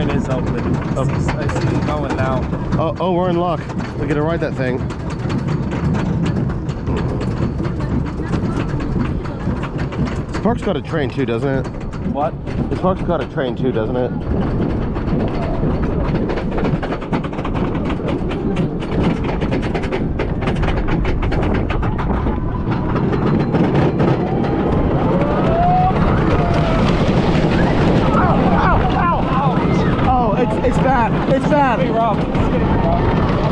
train is open. Oops, I see it going now. Oh, we're in luck. We get to ride that thing. This park's got a train too, doesn't it? What? This park's got a train too, doesn't it? It's bad. It's bad. It's rough. I'm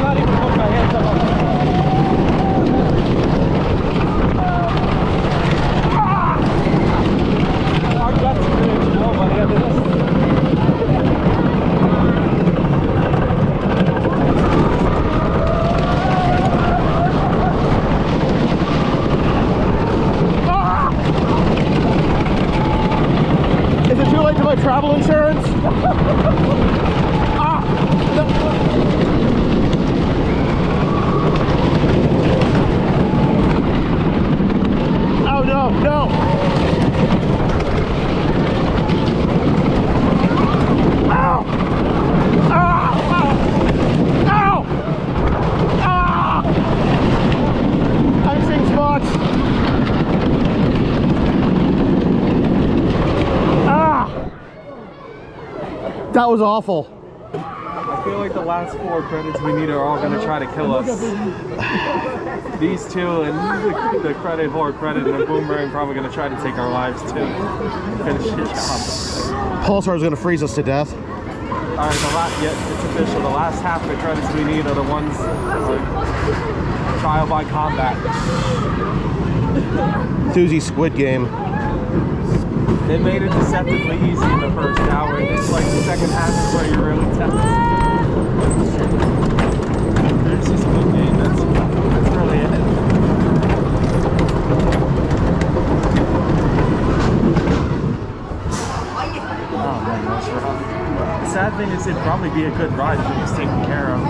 not even putting my hands up. Our guts are good, you know, buddy. Is it too late to buy travel insurance? Oh no, no! Ow! Ow! Ow! Ow! I'm seeing spots. That was awful. I feel like the last 4 credits we need are all going to try to kill us. These two and the credit, horror credit, and the boomerang probably going to try to take our lives too. Finish the job. Pulsar is going to freeze us to death. Alright, it's official. The last half of the credits we need are the ones trial by combat. Thuzy Squid Game. They made it deceptively easy in the first hour, and it's like the second half is where you're really tested. There's just a good game, that's really it. Oh man, that's rough. The sad thing is it'd probably be a good ride if it was taken care of.